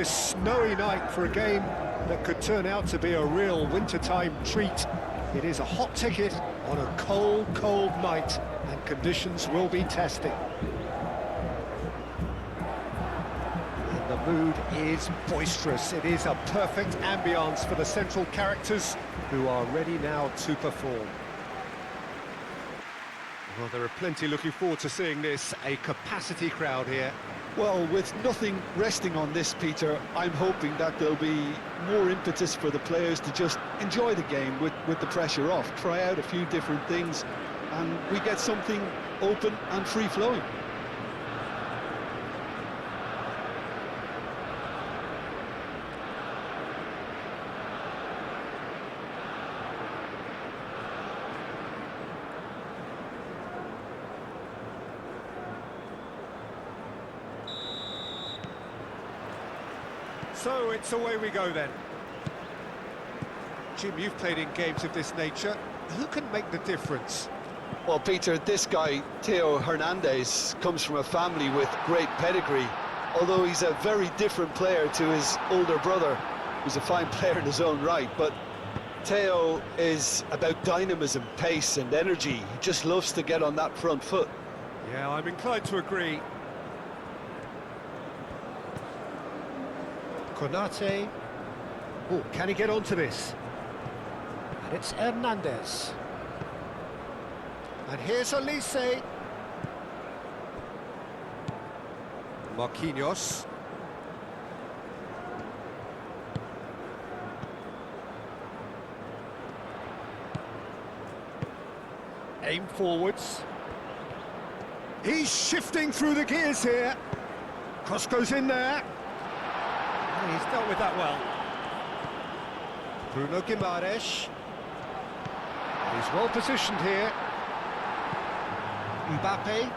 This snowy night for a game that could turn out to be a real wintertime treat. It is a hot ticket on a cold, cold night, and conditions will be testing. And the mood is boisterous. It is a perfect ambience for the central characters who are ready now to perform. Well, there are plenty looking forward to seeing this, a capacity crowd here. Well, with nothing resting on this, Peter, I'm hoping that there'll be more impetus for the players to just enjoy the game with the pressure off, try out a few different things, and we get something open and free-flowing. So it's away we go then. Jim, you've played in games of this nature. Who can make the difference? Well, Peter, this guy, Theo Hernandez, comes from a family with great pedigree, although he's a very different player to his older brother, who's a fine player in his own right. But Theo is about dynamism, pace and energy. He just loves to get on that front foot. Yeah, I'm inclined to agree. Konate. Oh, can he get onto this? And it's Hernandez. And here's Elise. Marquinhos. Aim forwards. He's shifting through the gears here. Cross goes in there. He's dealt with that well. Bruno Guimaraes. He's well positioned here. Mbappe.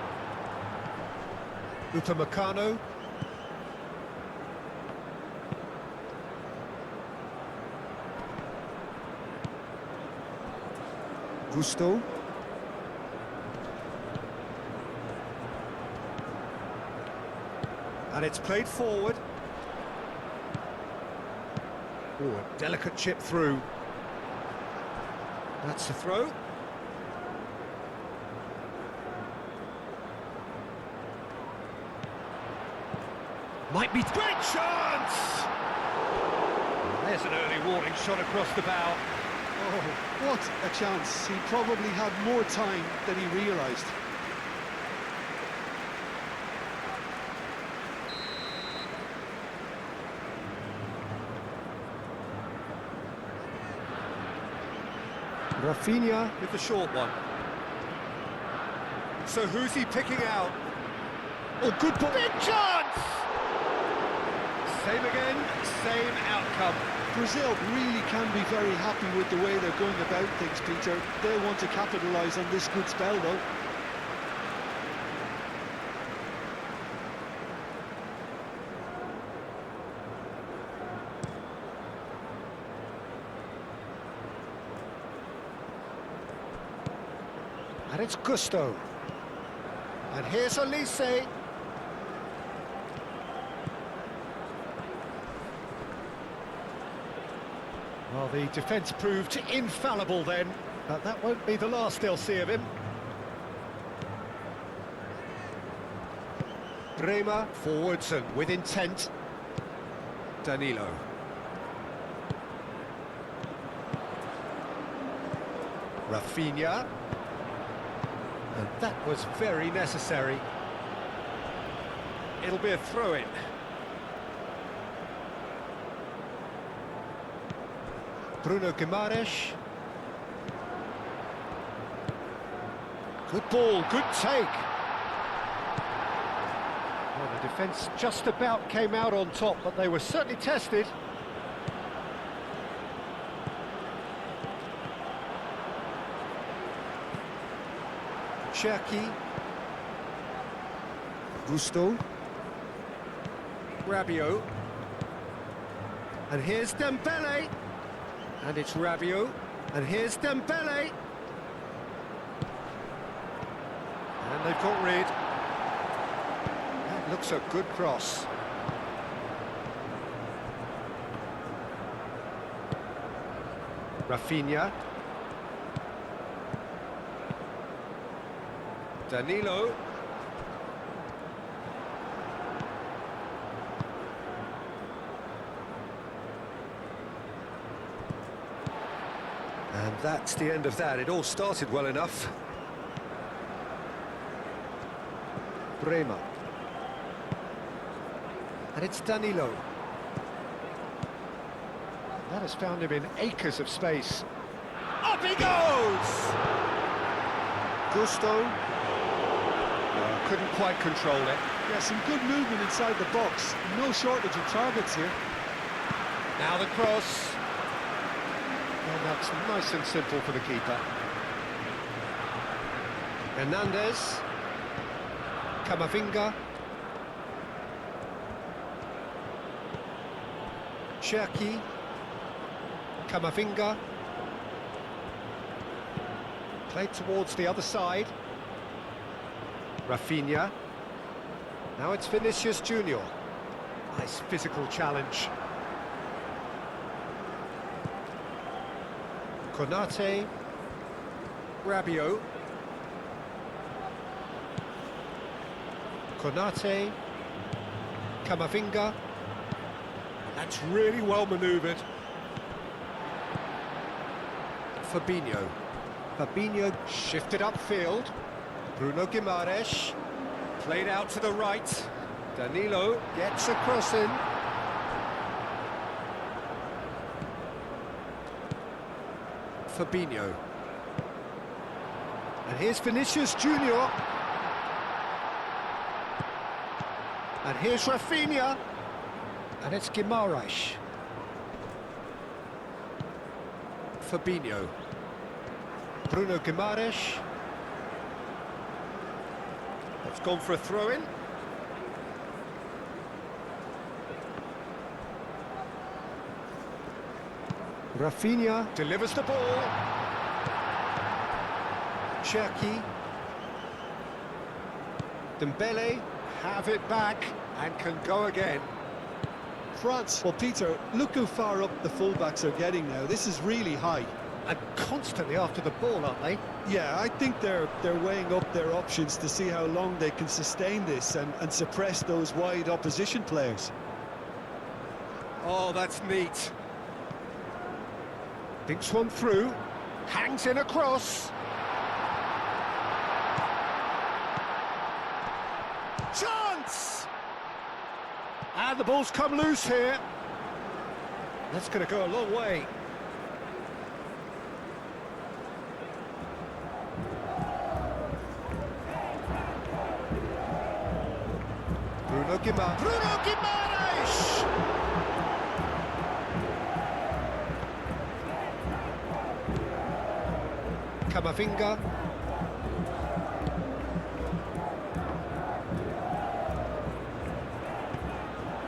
Upamecano. Gusto. And it's played forward. Oh, a delicate chip through. That's the throw. Might be great chance! There's an early warning shot across the bow. Oh, what a chance. He probably had more time than he realised. Rafinha with the short one. So who's he picking out? Oh, good ball. Big chance! Same again, same outcome. Brazil really can be very happy with the way they're going about things, Peter. They want to capitalise on this good spell, though. And it's Gusto. And here's Elise. Well, the defence proved infallible then, but that won't be the last they'll see of him. Bremer forwards and with intent. Danilo. Rafinha. And that was very necessary. It'll be a throw-in. Bruno Guimaraes. Good ball, good take. Well, the defence just about came out on top, but they were certainly tested. Cherki. Gusto. Rabiot. And here's Dembele. And it's Rabiot. And here's Dembele. And they've got rid. That looks a good cross. Rafinha. Danilo. And that's the end of that. It all started well enough. Bremer. And it's Danilo. That has found him in acres of space. Up he goes! Gusto. Couldn't quite control it. Yeah, some good movement inside the box. No shortage of targets here. Now the cross. And that's nice and simple for the keeper. Hernandez. Camavinga. Cherki. Camavinga. Played towards the other side. Rafinha. Now it's Vinicius Junior. Nice physical challenge. Konate. Rabiot. Konate. Camavinga. That's really well manoeuvred. Fabinho. Fabinho shifted upfield. Bruno Guimaraes. Played out to the right. Danilo gets a cross in. Fabinho. And here's Vinicius Junior. And here's Rafinha. And it's Guimaraes. Fabinho. Bruno Guimaraes. It's gone for a throw-in. Rafinha delivers the ball. Cherki. Dembele have it back and can go again. France. Well, Peter, look how far up the fullbacks are getting now. This is really high. And constantly after the ball, aren't they? Yeah, I think they're weighing up their options to see how long they can sustain this and suppress those wide opposition players. Oh, that's neat. Thinks one through, hangs in across. Chance! And the ball's come loose here. That's going to go a long way. Bruno Guimaraes! Camavinga.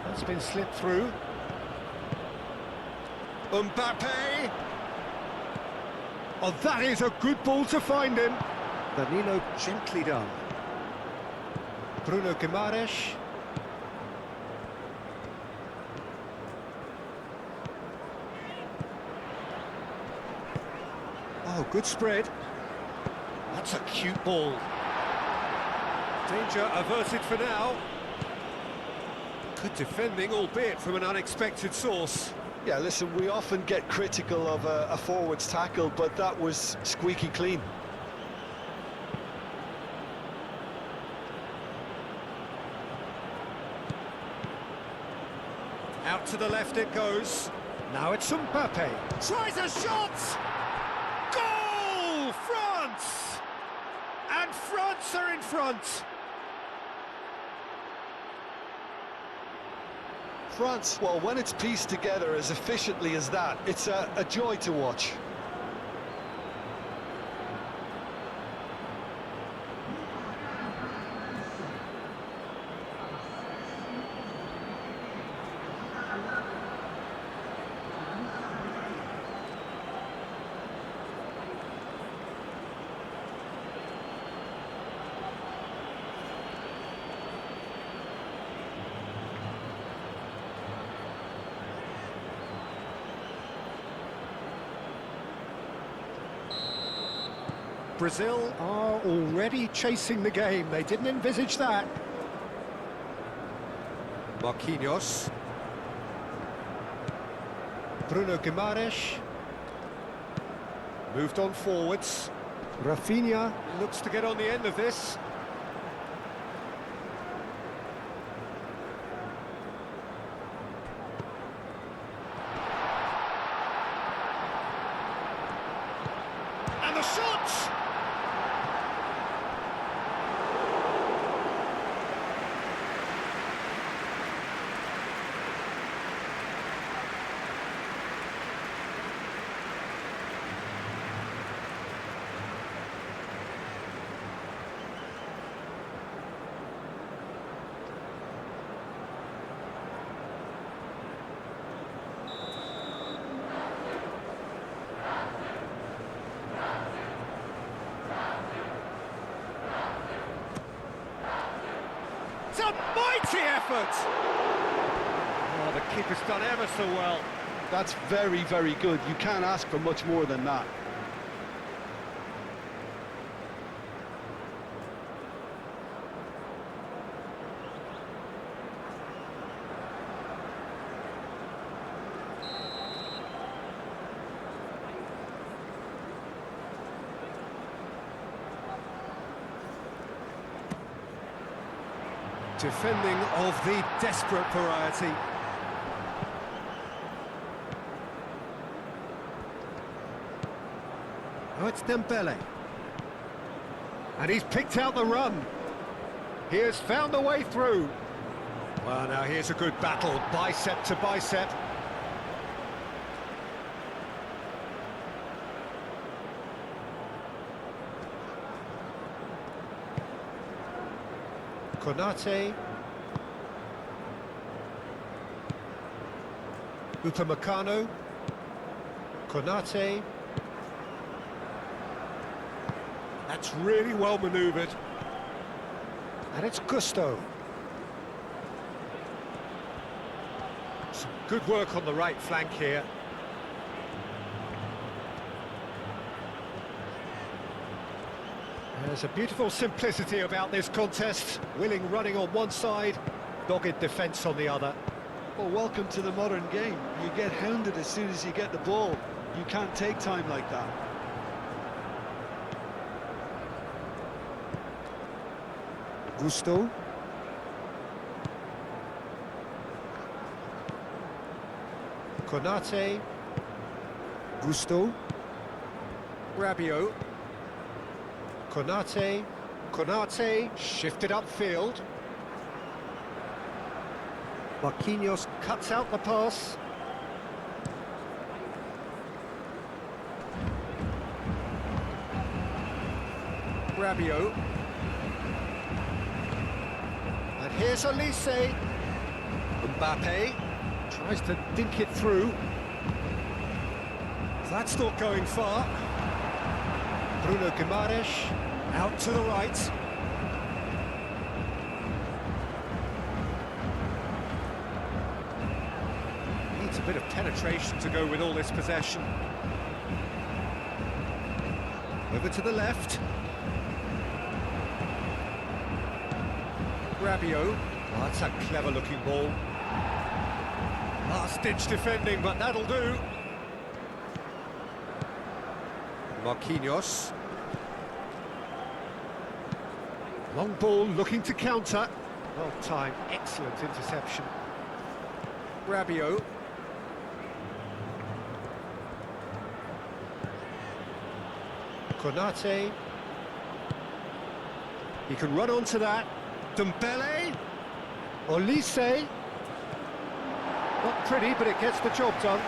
That's been slipped through. Mbappe! Oh, that is a good ball to find him. Danilo gently done. Bruno Guimaraes. Oh, good spread. That's a cute ball. Danger averted for now. Good defending, albeit from an unexpected source. Yeah, listen, we often get critical of a forward's tackle, but that was squeaky clean. Out to the left it goes. Now it's Mbappe. Tries a shot! Goal! France! And France are in front. France, well, when it's pieced together as efficiently as that, it's a joy to watch. Brazil are already chasing the game. They didn't envisage that. Marquinhos. Bruno Guimaraes. Moved on forwards. Rafinha looks to get on the end of this. And the shots! It's a mighty effort! Oh, the keeper's done ever so well. That's very, very good. You can't ask for much more than that. Defending of the desperate variety. Oh, it's Dembele. And he's picked out the run. He has found a way through. Well, now here's a good battle, bicep to bicep. Konate. Upamecano. Konate. That's really well manoeuvred. And it's Gusto. Some good work on the right flank here. There's a beautiful simplicity about this contest. Willing running on one side, dogged defence on the other. Well, welcome to the modern game. You get hounded as soon as you get the ball. You can't take time like that. Gusto. Konate. Gusto. Rabiot. Konate. Konate shifted upfield. Marquinhos cuts out the pass. Rabiot. And here's Olise. Mbappe tries to dink it through. That's not going far. Bruno Guimaraes out to the right. Needs a bit of penetration to go with all this possession. Over to the left. Rabiot. Oh, that's a clever-looking ball. Last-ditch defending, but that'll do. Marquinhos. Long ball looking to counter. Well timed, excellent interception. Rabiot. Konate. He can run onto that. Dembele. Olise. Not pretty, but it gets the job done.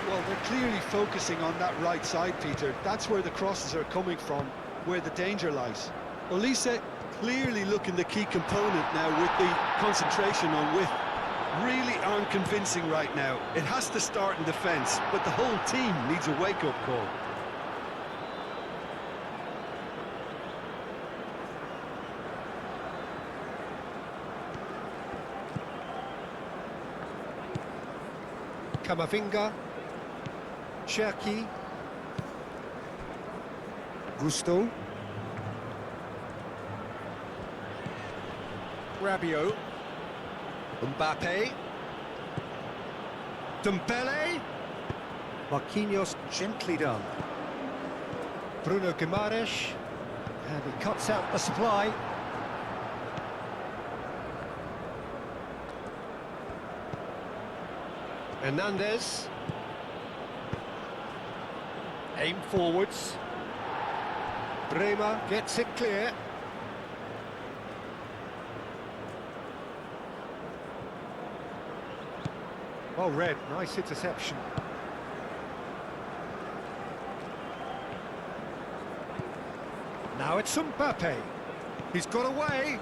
Well, they're clearly focusing on that right side, Peter. That's where the crosses are coming from, where the danger lies. Olise clearly looking the key component now with the concentration on width. Really aren't convincing right now. It has to start in defence, but the whole team needs a wake-up call. Camavinga. Cherki. Gusto. Rabiot. Mbappe. Dembele. Marquinhos gently done. Bruno Guimaraes. And he cuts out the supply. Hernandez. Aim forwards. Bremer gets it clear. Well read, nice interception. Now it's Mbappe. He's got away.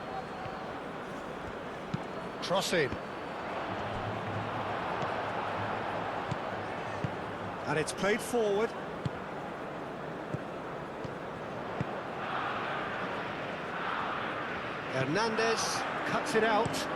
Cross in. And it's played forward. Hernandez cuts it out.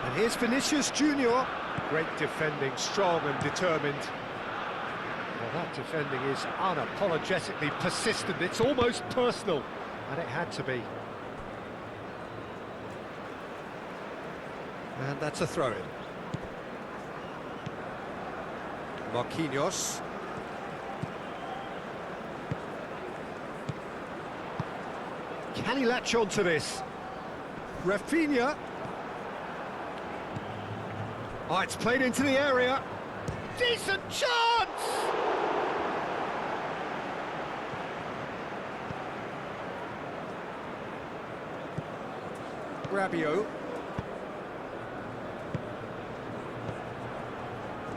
And here's Vinicius Junior. Great defending, strong and determined. Well, that defending is unapologetically persistent. It's almost personal, and it had to be. And that's a throw-in. Marquinhos. Can he latch on to this? Rafinha. Oh, it's played into the area. Decent chance! Rabiot.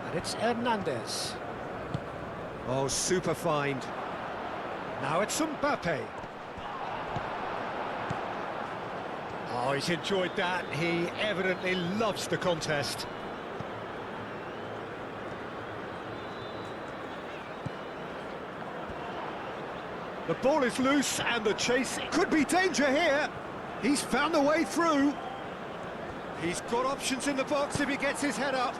And it's Hernandez. Oh, super find. Now it's Mbappe. Oh, he's enjoyed that. He evidently loves the contest. The ball is loose and the chase could be danger here. He's found a way through. He's got options in the box if he gets his head up.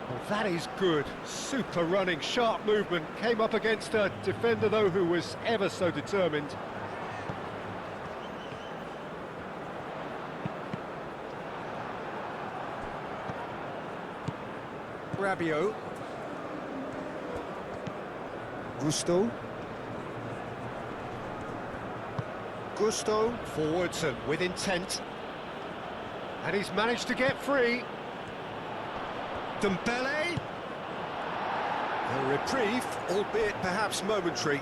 Well, that is good. Super running, sharp movement. Came up against a defender, though, who was ever so determined. Rabiot. Gusto. Gusto forwards and with intent. And he's managed to get free. Dembele. A reprieve, albeit perhaps momentary.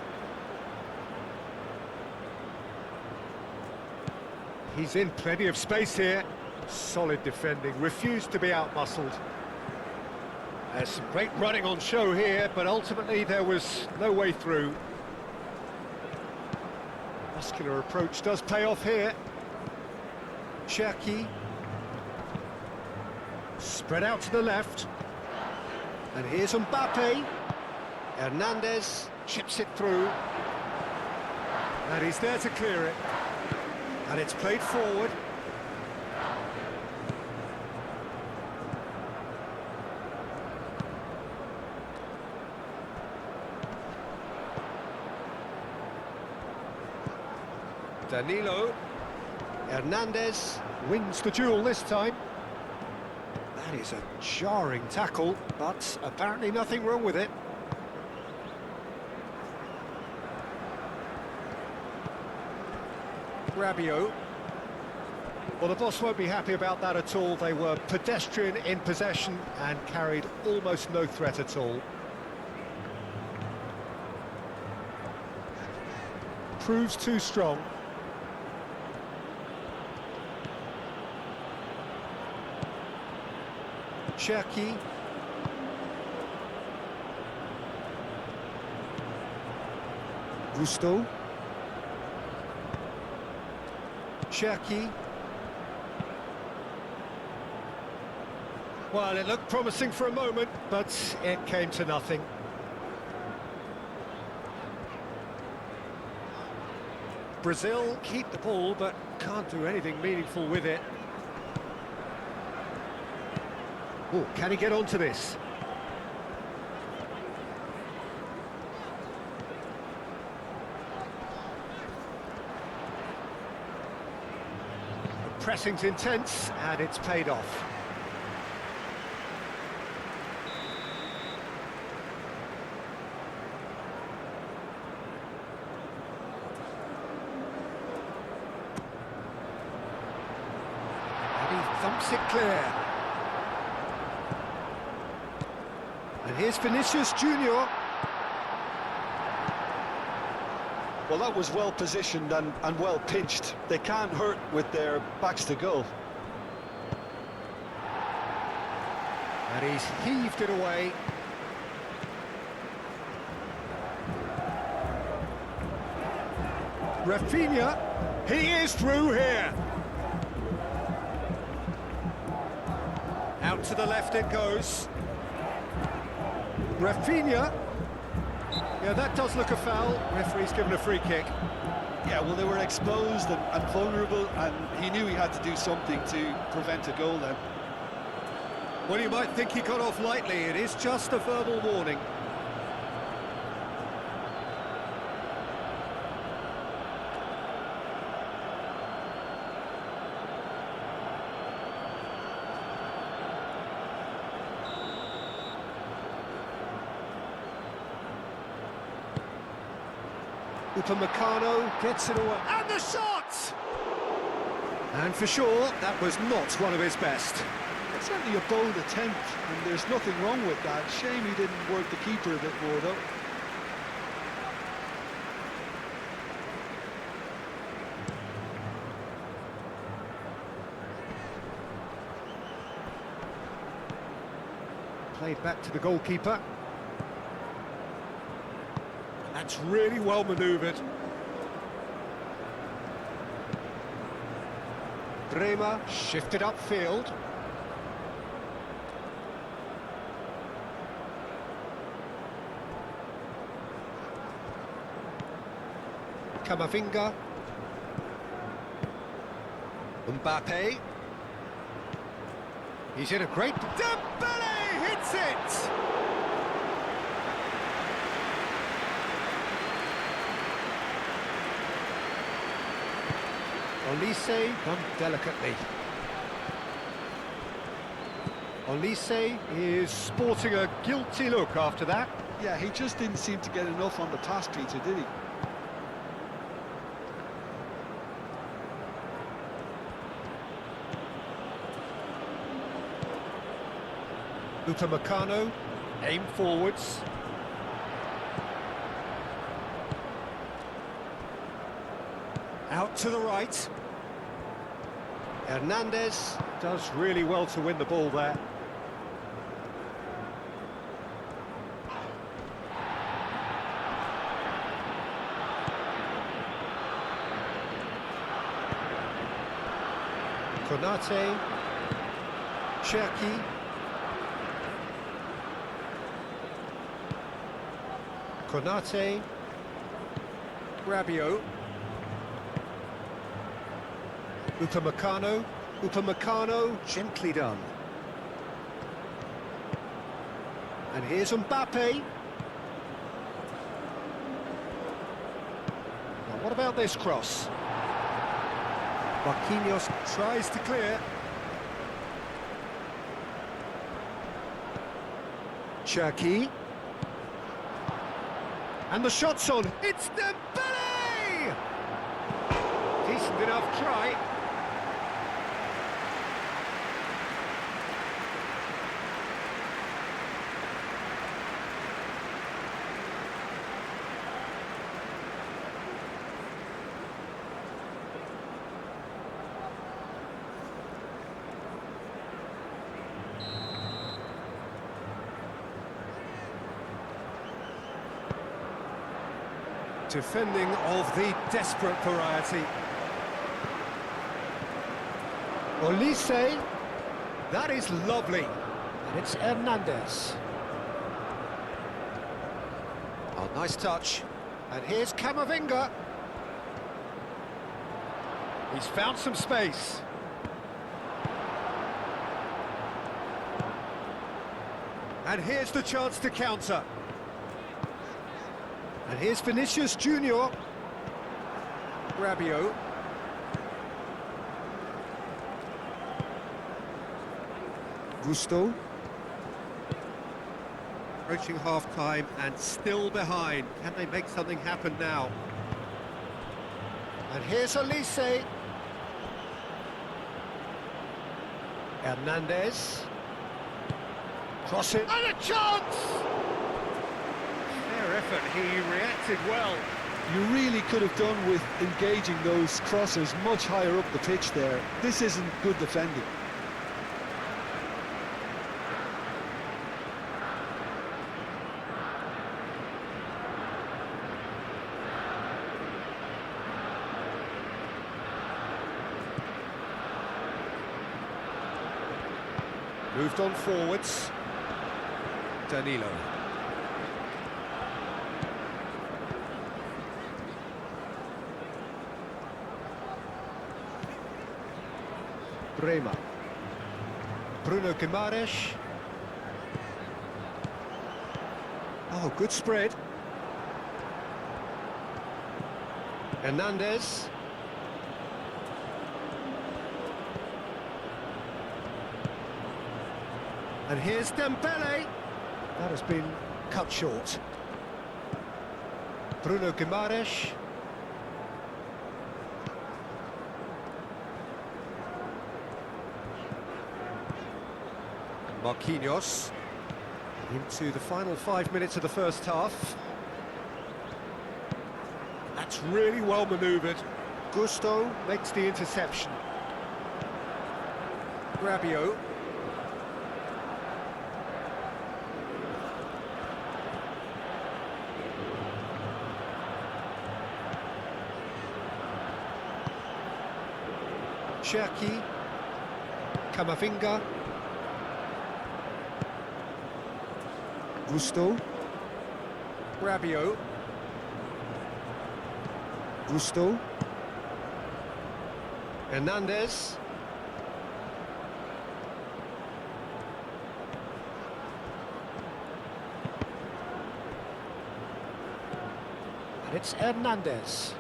He's in plenty of space here. Solid defending, refused to be outmuscled. There's some great running on show here, but ultimately there was no way through. Muscular approach does pay off here. Cherki. Spread out to the left. And here's Mbappe. Hernandez chips it through. And he's there to clear it. And it's played forward. Danilo. Hernandez wins the duel this time. That is a jarring tackle, but apparently nothing wrong with it. Rabiot. Well, the boss won't be happy about that at all. They were pedestrian in possession and carried almost no threat at all. Proves too strong. Cherki. Gusto. Cherki. Well, it looked promising for a moment, but it came to nothing. Brazil keep the ball, but can't do anything meaningful with it. Oh, can he get onto this? The pressing's intense, and it's paid off. And he thumps it clear. And here's Vinicius Junior. Well, that was well positioned and well pinched. They can't hurt with their backs to goal. And he's heaved it away. Rafinha, he is through here. Out to the left it goes. Rafinha. Yeah, that does look a foul. Referee's given a free kick. Yeah, well, they were exposed and vulnerable, and he knew he had to do something to prevent a goal then. Well, you might think he got off lightly. It is just a verbal warning. Upamecano gets it away. And the shot! And for sure, that was not one of his best. It's certainly a bold attempt, and there's nothing wrong with that. Shame he didn't work the keeper a bit more, though. Played back to the goalkeeper. That's really well manoeuvred. Bremer shifted upfield. Camavinga. Mbappe. He's in a great... Dembele hits it! Olise done delicately. Olise is sporting a guilty look after that. Yeah, he just didn't seem to get enough on the pass, Peter, did he? Upamecano, aim forwards. Out to the right. Hernandez does really well to win the ball there. Konate, Cherki, Konate, Rabiot, Upamecano, gently done. And here's Mbappe. Now what about this cross? Marquinhos tries to clear. Cherki. And the shot's on. It's Dembele! Decent enough try. Defending of the desperate variety. Olise, that is lovely. And it's Hernandez. Oh, nice touch. And here's Camavinga. He's found some space. And here's the chance to counter. And here's Vinicius Junior. Rabiot. Gusto. Approaching half-time and still behind. Can they make something happen now? And here's Elise. Hernandez. Cross it. And a chance! Fair effort, he reacted well. You really could have done with engaging those crosses much higher up the pitch there. This isn't good defending. Moved on forwards. Danilo. Bremer. Bruno Guimaraes. Oh, good spread. Hernandez. And here's Dembele. That has been cut short. Bruno Guimaraes. Marquinhos. Into the final 5 minutes of the first half. That's really well manoeuvred. Gusto makes the interception. Rabiot. Cherki, Camavinga, Gusto, Rabiot, Gusto, Hernandez, and it's Hernandez.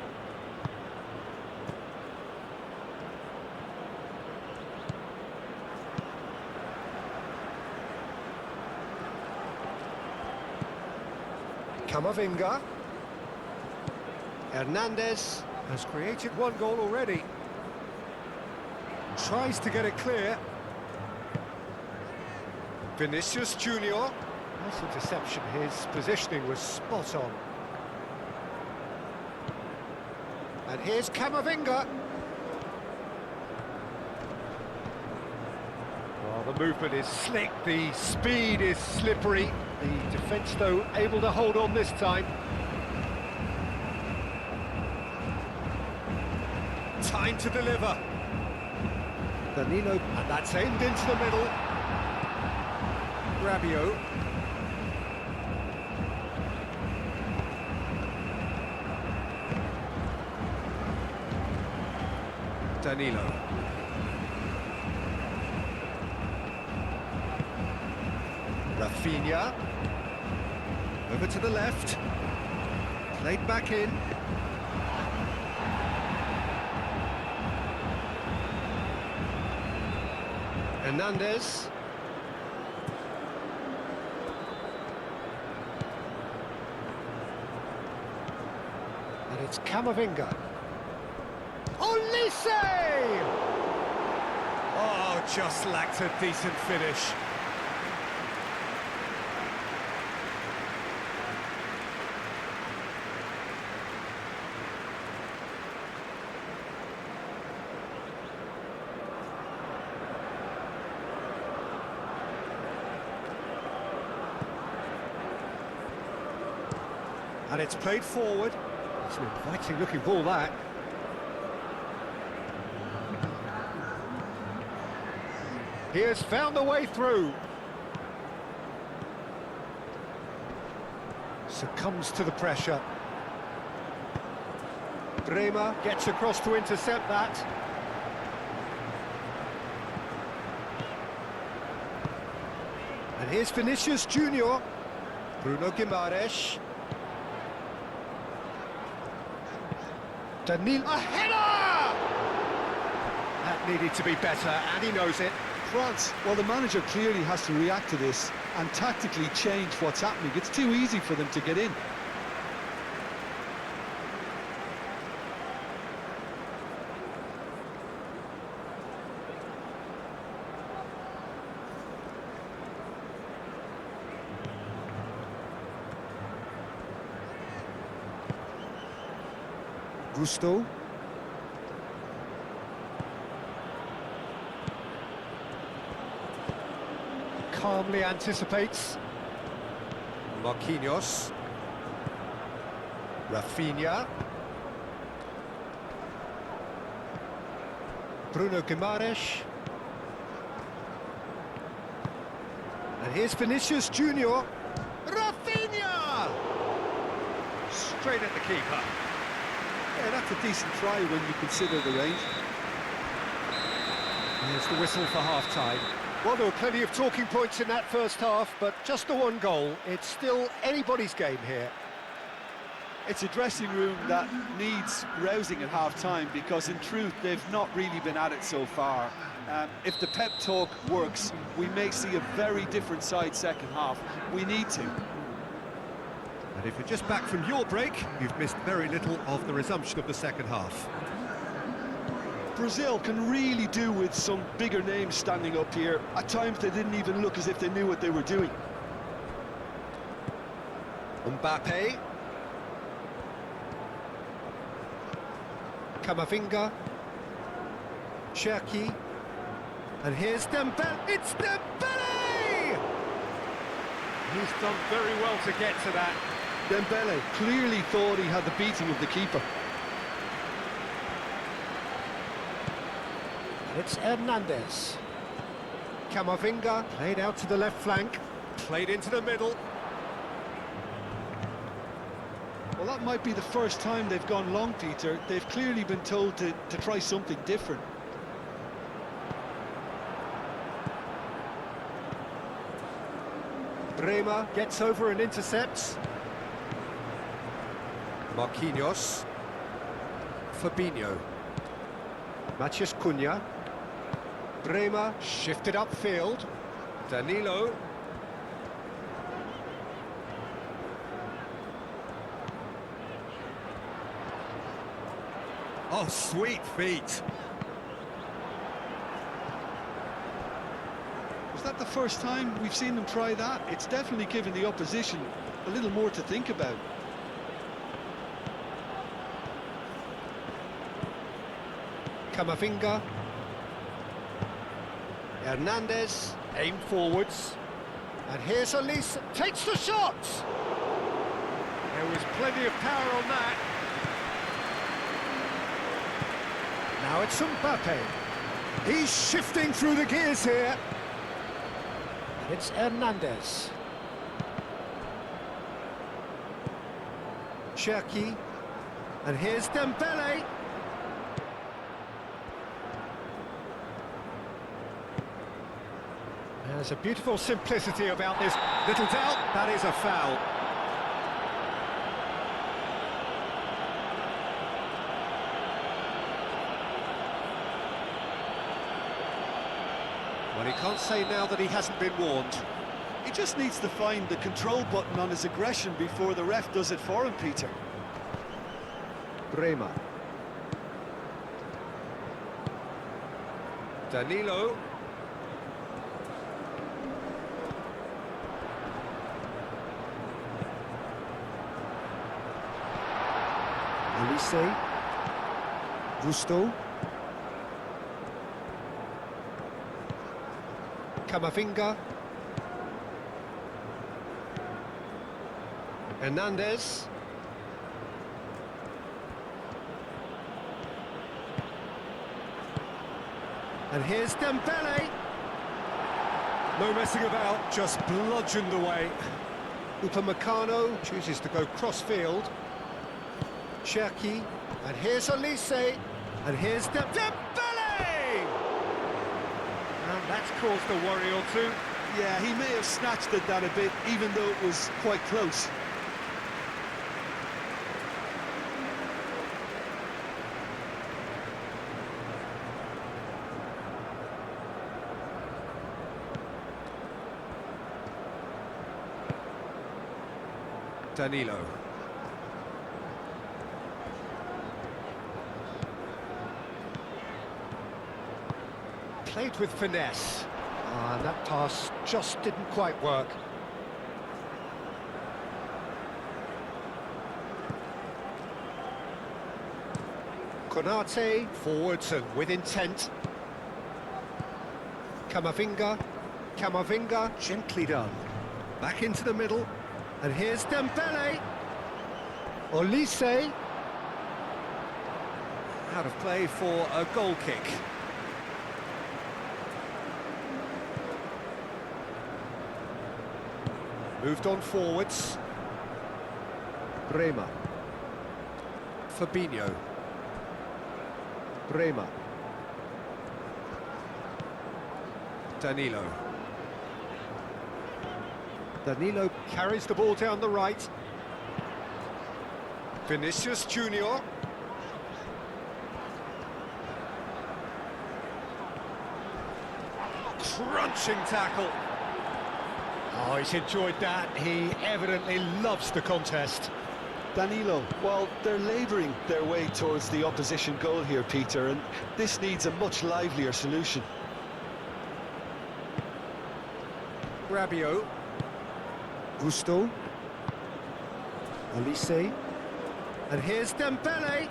Camavinga. Hernandez has created one goal already. Tries to get it clear. Vinicius Junior. Nice interception. His positioning was spot on. And here's Camavinga. Oh, the movement is slick, the speed is slippery. The defence, though, able to hold on this time. Time to deliver. Danilo, and that's aimed into the middle. Rabiot. Danilo. Rafinha. Over to the left. Played back in. Hernandez. And it's Camavinga. Olise! Oh, just lacked a decent finish. And it's played forward. It's an inviting looking ball, that. He has found the way through. Succumbs to the pressure. Bremer gets across to intercept that. And here's Vinicius Junior. Bruno Guimaraes. Danilo. A header! That needed to be better, and he knows it. France, well, the manager clearly has to react to this and tactically change what's happening. It's too easy for them to get in. Gusto. Calmly anticipates. Marquinhos. Rafinha. Bruno Guimaraes. And here's Vinicius Junior. Rafinha! Straight at the keeper. Yeah, that's a decent try when you consider the range. Here's the whistle for half-time. Well, there were plenty of talking points in that first half, but just the one goal. It's still anybody's game here. It's a dressing room that needs rousing at half-time because, in truth, they've not really been at it so far. If the pep talk works, we may see a very different side second half. We need to. And if you're just back from your break, you've missed very little of the resumption of the second half. Brazil can really do with some bigger names standing up here. At times they didn't even look as if they knew what they were doing. Mbappe. Camavinga. Cherki. And here's Dembele. It's Dembele! He's done very well to get to that. Dembele clearly thought he had the beating of the keeper. It's Hernandez. Camavinga played out to the left flank, played into the middle. Well, that might be the first time they've gone long, Peter. They've clearly been told to try something different. Bremer gets over and intercepts. Marquinhos. Fabinho. Matheus Cunha. Bremer shifted upfield. Danilo. Oh, sweet feet. Was that the first time we've seen them try that? It's definitely given the opposition a little more to think about. Camavinga. Hernandez, aim forwards. And here's Elise, takes the shot! There was plenty of power on that. Now it's Mbappe. He's shifting through the gears here. It's Hernandez. Cherki. And here's Dembele. There's a beautiful simplicity about this. Little doubt, that is a foul. Well, he can't say now that he hasn't been warned. He just needs to find the control button on his aggression before the ref does it for him, Peter. Bremer. Danilo. Elise. Gusto. Camavinga. Hernandez. And here's Dembele. No messing about, just bludgeoned away. Upamecano chooses to go cross-field. Cherki. And here's Elise. And here's Dembele! And that's caused a worry or two. Yeah, he may have snatched at that a bit, even though it was quite close. Danilo. Played with finesse. And that pass just didn't quite work. Konate, forwards and with intent. Camavinga, gently done. Back into the middle, and here's Dembele. Olise. Out of play for a goal kick. Moved on forwards. Bremer. Fabinho. Bremer. Danilo. Danilo carries the ball down the right. Vinicius Junior. Crunching tackle. Oh, he's enjoyed that. He evidently loves the contest. Danilo, well, they're labouring their way towards the opposition goal here, Peter, and this needs a much livelier solution. Rabiot. Gusto. Olise. And here's Dembele.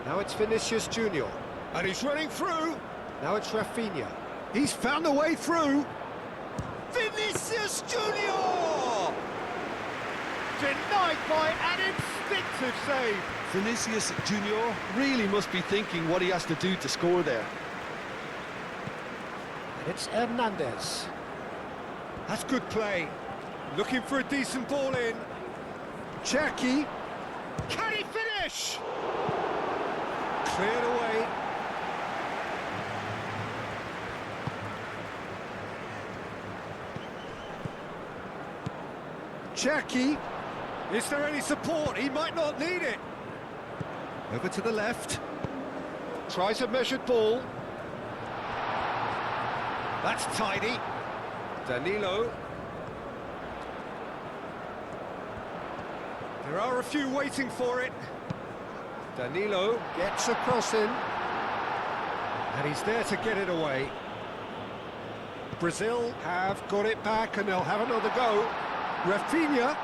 Now it's Vinicius Junior. And he's running through. Now it's Rafinha. He's found a way through. Vinicius Junior! Denied by an instinctive save. Vinicius Junior really must be thinking what he has to do to score there. It's Hernandez. That's good play. Looking for a decent ball in. Jackie. Can he finish? Cleared away. Jackie. Is there any support? He might not need it. Over to the left. Tries a measured ball. That's tidy. Danilo. There are a few waiting for it. Danilo gets a cross in. And he's there to get it away. Brazil have got it back and they'll have another go. Rafinha.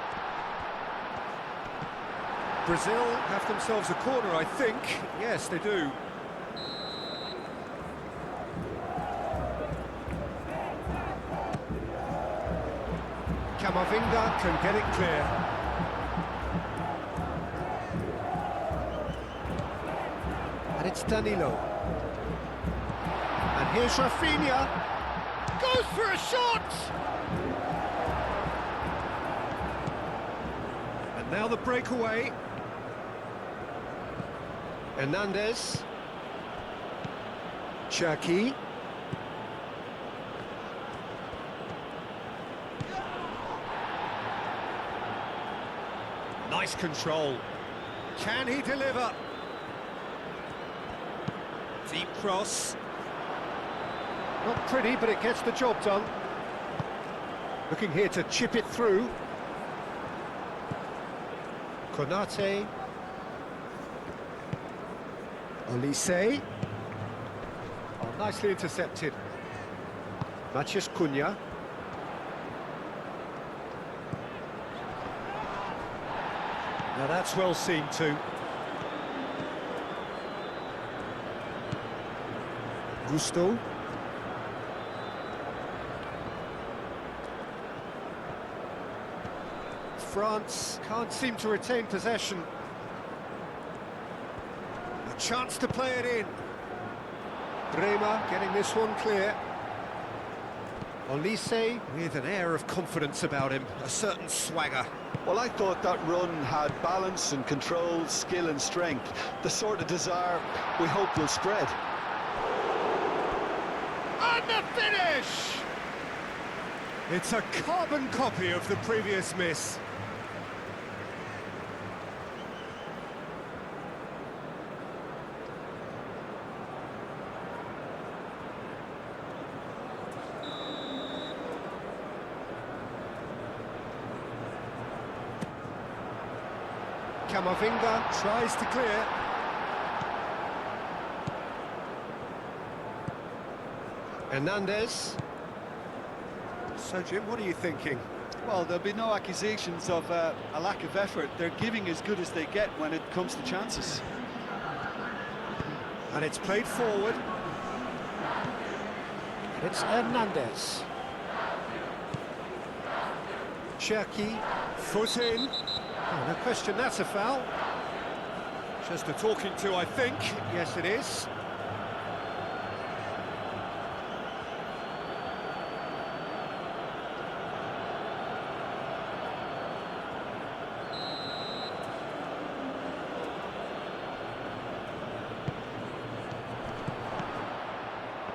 Brazil have themselves a corner, I think. Yes, they do. Camavinga can get it clear. And it's Danilo. And here's Rafinha. Goes for a shot! And now the breakaway. Hernandez. Cherki. Nice control. Can he deliver? Deep cross. Not pretty, but it gets the job done. Looking here to chip it through. Konate. Olise. Oh, nicely intercepted. Matheus Cunha. Now that's well seen too. Gusto. France can't seem to retain possession. A chance to play it in. Bremer getting this one clear. Olise with an air of confidence about him, a certain swagger. Well, I thought that run had balance and control, skill and strength. The sort of desire we hope will spread. And the finish! It's a carbon copy of the previous miss. Camavinga tries to clear. Hernandez. So, Jim, what are you thinking? Well, there'll be no accusations of a lack of effort. They're giving as good as they get when it comes to chances. And it's played forward. It's Hernandez. Cherki, foot in. Oh, no question, that's a foul. Just a talking to, I think. Yes, it is.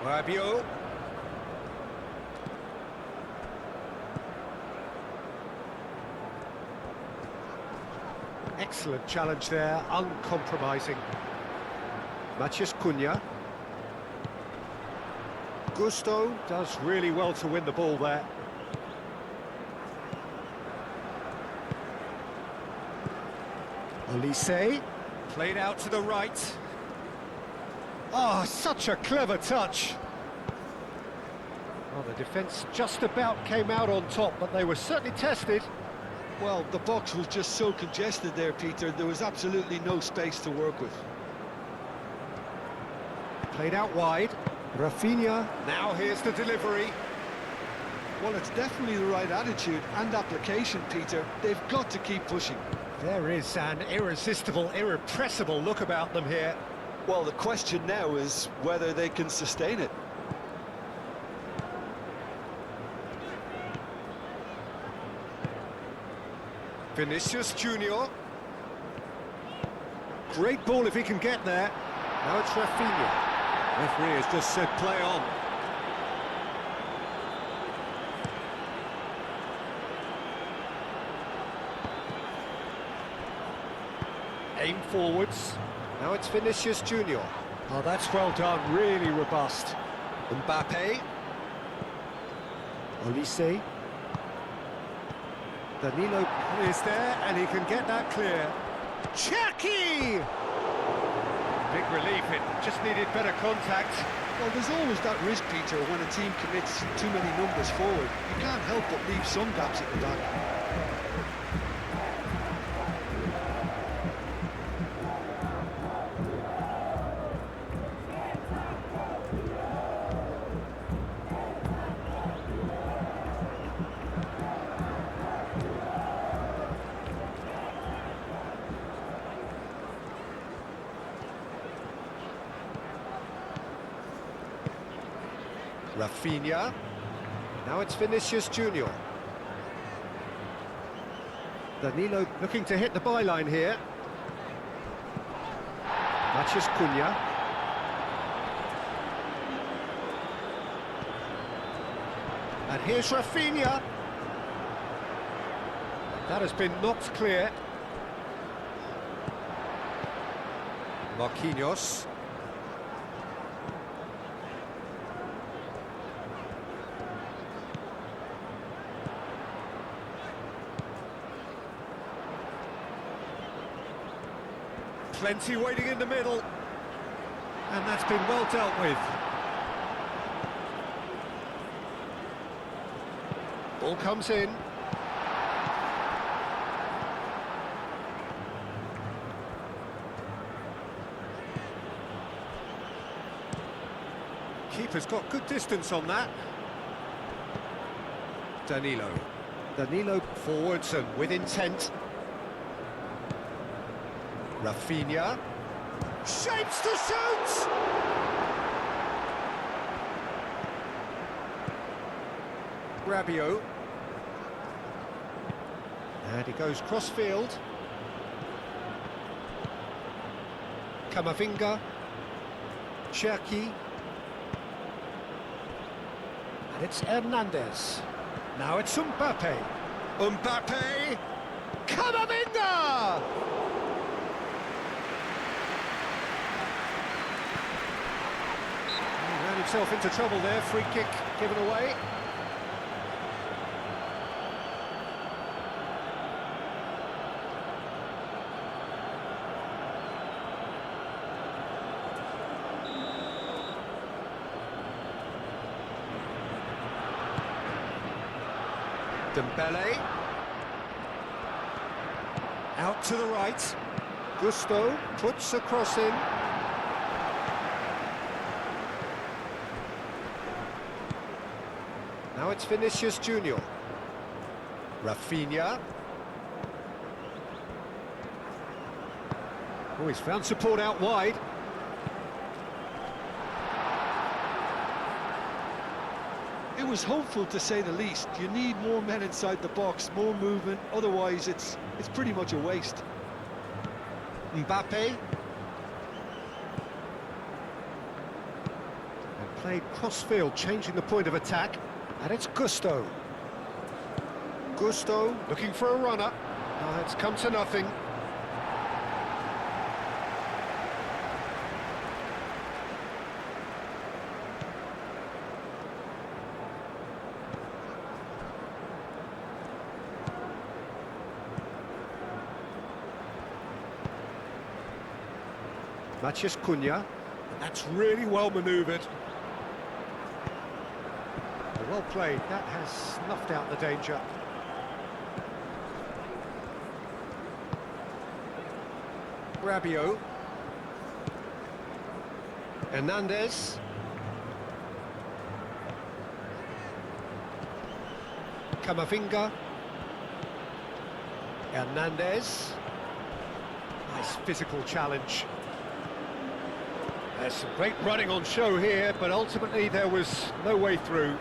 Rabiot. Excellent challenge there, uncompromising. Matheus Cunha. Gusto does really well to win the ball there. Olise, played out to the right. Oh, such a clever touch. Well, the defence just about came out on top, but they were certainly tested. Well, the box was just so congested there, Peter. There was absolutely no space to work with. Played out wide. Rafinha. Now here's the delivery. Well, it's definitely the right attitude and application, Peter. They've got to keep pushing. There is an irresistible, irrepressible look about them here. Well, the question now is whether they can sustain it. Vinicius Junior. Great ball if he can get there. Now it's Rafinha. Referee has just said play on. Aim forwards. Now it's Vinicius Junior. Oh, that's well done, really robust. Mbappe. Olise. Danilo is there, and he can get that clear. Cherki! Big relief, it just needed better contact. Well, there's always that risk, Peter, when a team commits too many numbers forward. You can't help but leave some gaps at the back. Rafinha. Now it's Vinicius Junior. Danilo looking to hit the byline here. Matheus Cunha. And here's Rafinha. That has been knocked clear. Marquinhos. Plenty waiting in the middle. And that's been well dealt with. Ball comes in. Keeper's got good distance on that. Danilo. Danilo forwards and with intent. Rafinha. Shapes to shoot! Rabiot. And he goes cross-field. Camavinga. Cherki. It's Hernandez. Now it's Mbappe. Mbappe! Camavinga! He ran himself into trouble there, free kick given away. Dembele. Out to the right. Gusto puts a cross in. Now it's Vinicius Junior. Rafinha. Oh, he's found support out wide. It was hopeful, to say the least. You need more men inside the box, more movement, otherwise it's pretty much a waste. Mbappe. And played cross-field, changing the point of attack. And it's Gusto. Gusto looking for a runner. Oh, it's come to nothing. Matheus Cunha, and that's really well manoeuvred. Well played, that has snuffed out the danger. Rabiot. Hernandez. Camavinga. Hernandez. Nice physical challenge. There's some great running on show here, but ultimately there was no way through.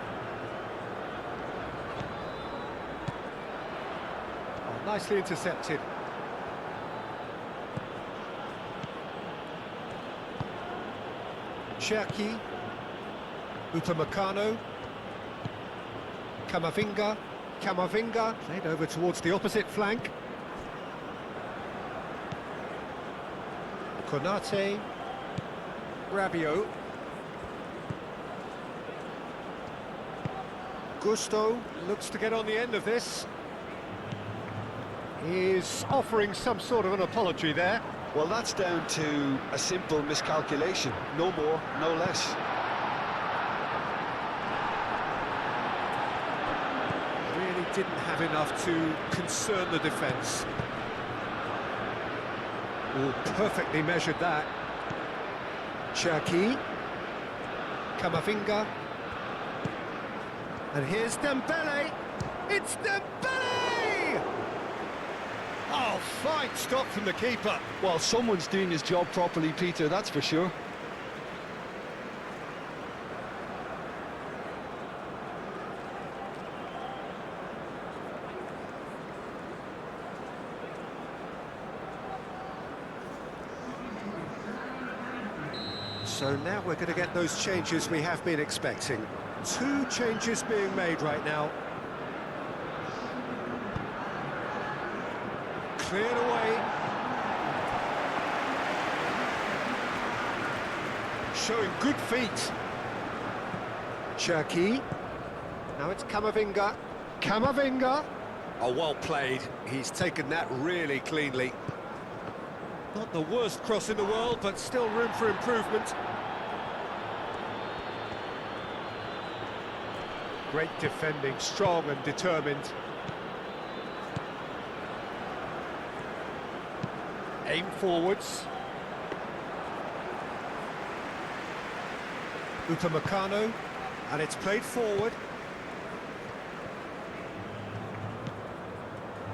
Oh, nicely intercepted. Cherki. Upamecano. Camavinga. Camavinga played over towards the opposite flank. Konate. Rabiot. Gusto looks to get on the end of this. He's offering some sort of an apology there. Well, that's down to a simple miscalculation. No more, no less. Really didn't have enough to concern the defence. Oh, perfectly measured that. Cherki. Camavinga. And here's Dembele. It's Dembele! Oh, fine stop from the keeper. Well, someone's doing his job properly, Peter, that's for sure. So now we're going to get those changes we have been expecting. 2 changes being made right now. Cleared away. Showing good feet. Cherki. Now it's Camavinga. Camavinga. Oh, well played. He's taken that really cleanly. Not the worst cross in the world, but still room for improvement. Great defending, strong and determined. Aim forwards. Upamecano, and it's played forward.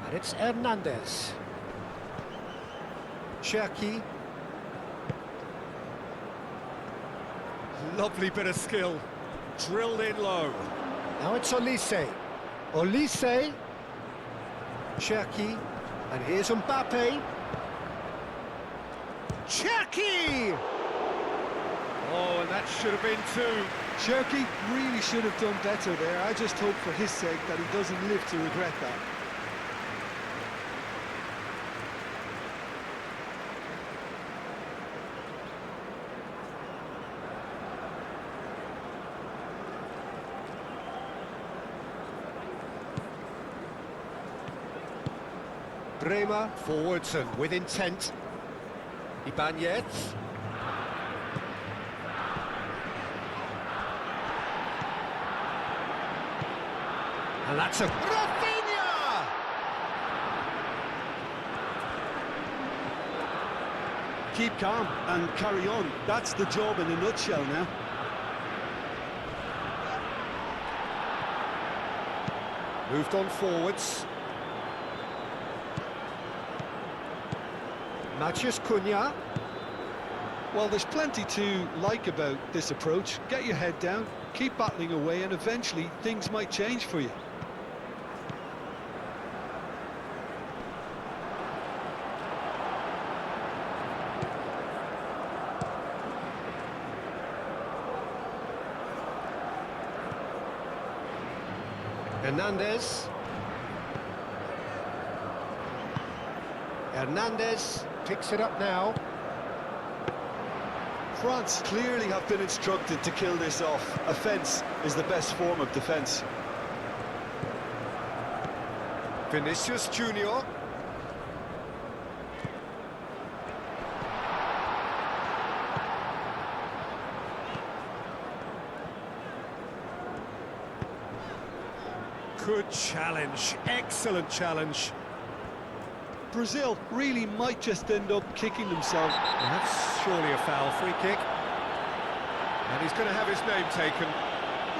And it's Hernandez. Cherki. Lovely bit of skill. Drilled in low. Now it's Olise. Olise. Cherki. And here's Mbappe. Cherki! Oh, and that should have been two. Cherky really should have done better there. I just hope for his sake that he doesn't live to regret that. Bremer forwards and with intent. Ibanez. And that's a... Rafinha! Keep calm and carry on. That's the job in a nutshell now. Moved on forwards. Matheus Cunha. Well, there's plenty to like about this approach. Get your head down, keep battling away, and eventually things might change for you. Hernandez picks it up now. France clearly have been instructed to kill this off. Offence is the best form of defence. Vinicius Junior. Good challenge, excellent challenge. Brazil really might just end up kicking themselves. That's surely a foul, free kick. And he's going to have his name taken.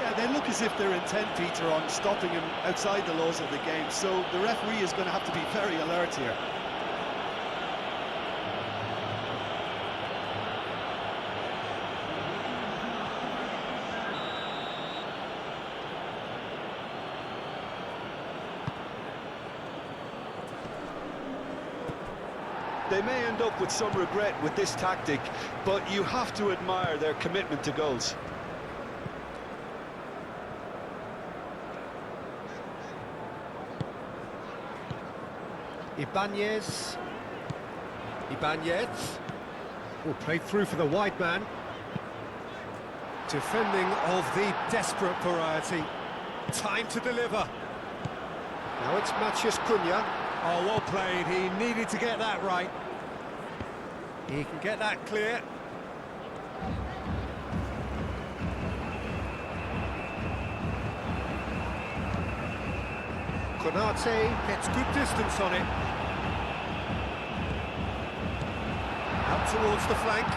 Yeah, they look as if they're intent, Peter, on stopping him outside the laws of the game, so the referee is going to have to be very alert here. They may end up with some regret with this tactic, but you have to admire their commitment to goals. Ibanez. Will play through for the wide man. Defending of the desperate variety. Time to deliver. Now it's Matheus Cunha. Oh, well played. He needed to get that right. He can get that clear. Konate gets good distance on it. Out towards the flank.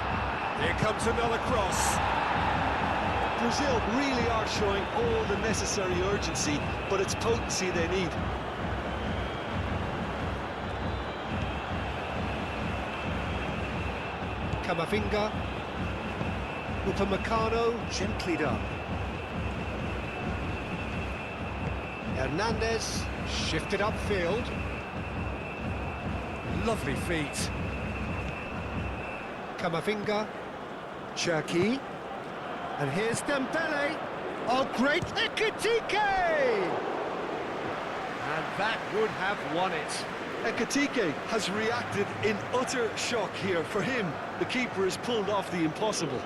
Here comes another cross. Brazil really are showing all the necessary urgency, but it's potency they need. Camavinga. Upamecano, gently done. Hernandez, shifted upfield. Lovely feet. Camavinga. Cherky. And here's Dembele. Oh, great Ekitike! And that would have won it. Ekitike has reacted in utter shock here. For him, the keeper has pulled off the impossible.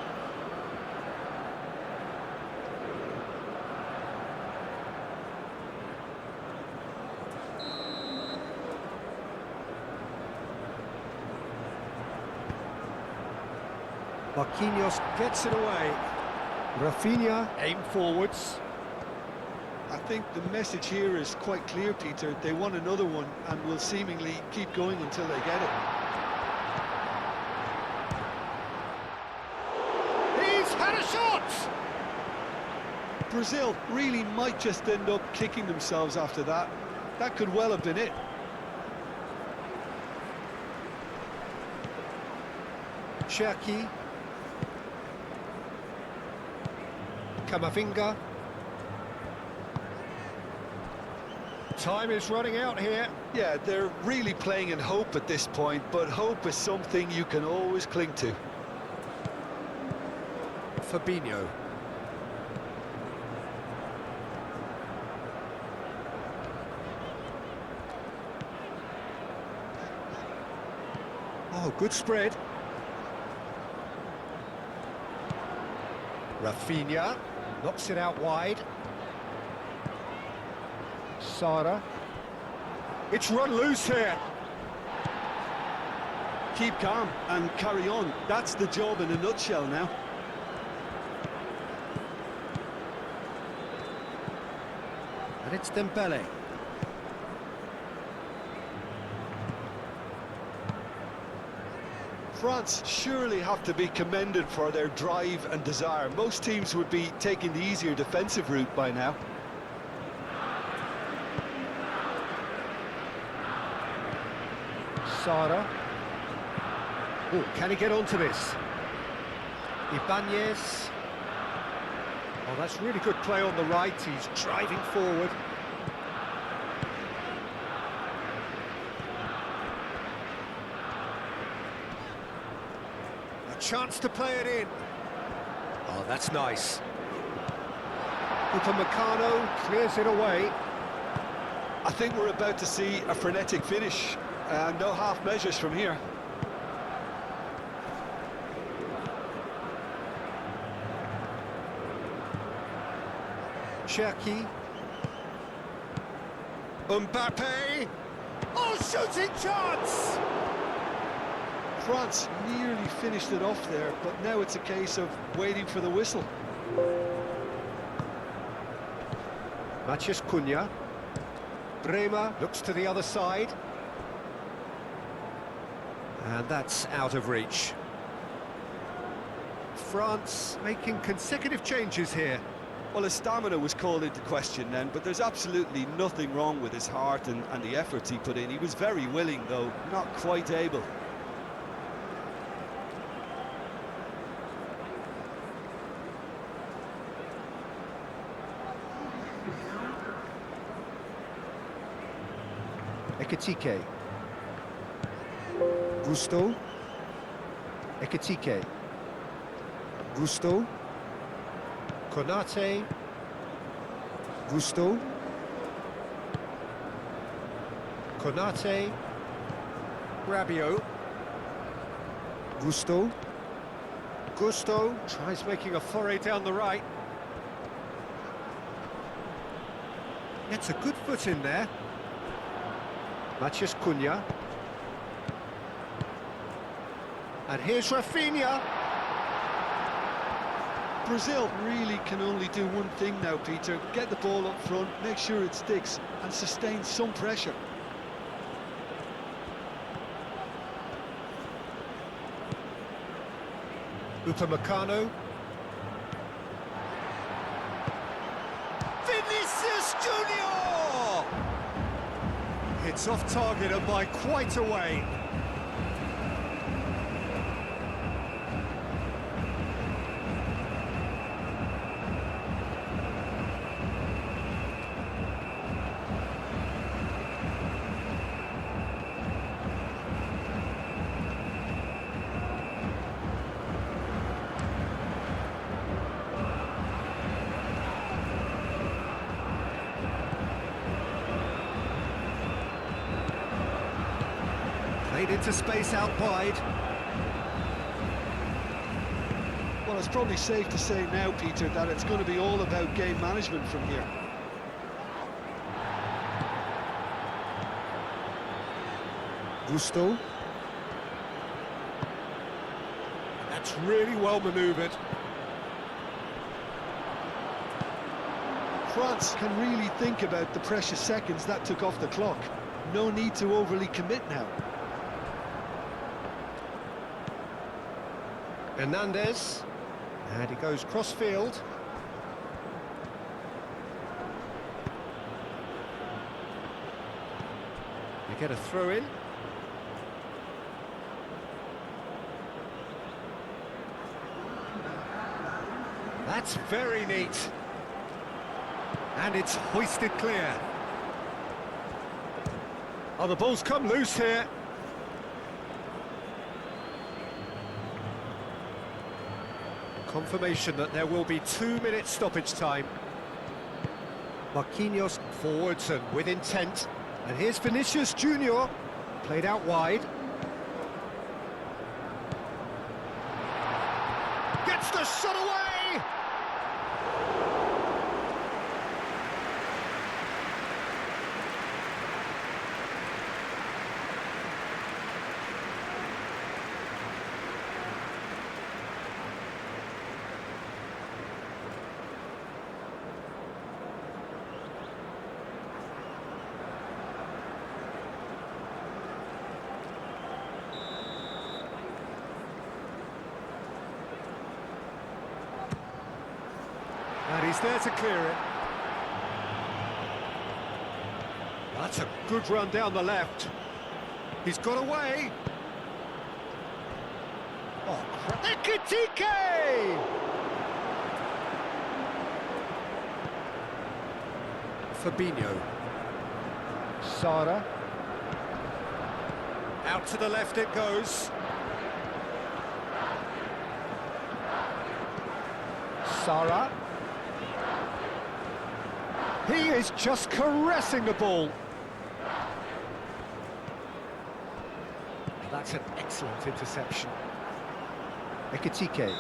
Marquinhos gets it away. Rafinha aim forwards. I think the message here is quite clear, Peter. They want another one and will seemingly keep going until they get it. He's had a shot! Brazil really might just end up kicking themselves after that. That could well have been it. Cherky. Camavinga. Time is running out here. Yeah, they're really playing in hope at this point, but hope is something you can always cling to. Fabinho. Oh, good spread. Rafinha knocks it out wide. Sara. It's run loose here. Keep calm and carry on. That's the job in a nutshell now. And it's Dembele. France surely have to be commended for their drive and desire. Most teams would be taking the easier defensive route by now. Sara. Oh, can he get onto this? Ibanez. Oh, that's really good play on the right. He's driving forward. A chance to play it in. Oh, that's nice. Upamecano clears it away. I think we're about to see a frenetic finish. No half measures from here. Cherki. Mbappe. Oh, shooting chance! France nearly finished it off there, but now it's a case of waiting for the whistle. Matheus Cunha. Bremer looks to the other side. And that's out of reach. France making consecutive changes here. Well, his stamina was called into question then, but there's absolutely nothing wrong with his heart and the efforts he put in. He was very willing, though not quite able. Ekitike. Gusto. Ekitike. Gusto. Konate. Gusto. Konate. Rabiot. Gusto. Gusto tries making a foray down the right. Gets a good foot in there. Matheus Cunha. And here's Rafinha. Brazil really can only do one thing now, Peter. Get the ball up front, make sure it sticks, and sustain some pressure. Upamecano. Vinicius Junior! It's off target and by quite a way. Played into space out wide. Well, it's probably safe to say now, Peter, that it's going to be all about game management from here. Gusto. That's really well manoeuvred. France can really think about the precious seconds that took off the clock. No need to overly commit now. Hernandez. And he goes cross-field. They get a throw-in. That's very neat. And it's hoisted clear. Oh, the ball's come loose here. Confirmation that there will be 2 minutes stoppage time. Marquinhos forwards and with intent. And here's Vinicius Junior, played out wide. Gets the shot away! And he's there to clear it. That's a good run down the left. He's got away. Oh, Ekitike! Fabinho. Sara. Out to the left it goes. Sara. He is just caressing the ball. That's an excellent interception. Ekitike.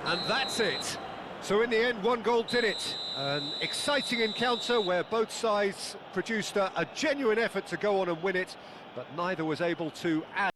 And that's it. So in the end, 1 goal did it. An exciting encounter where both sides produced a genuine effort to go on and win it, but neither was able to add.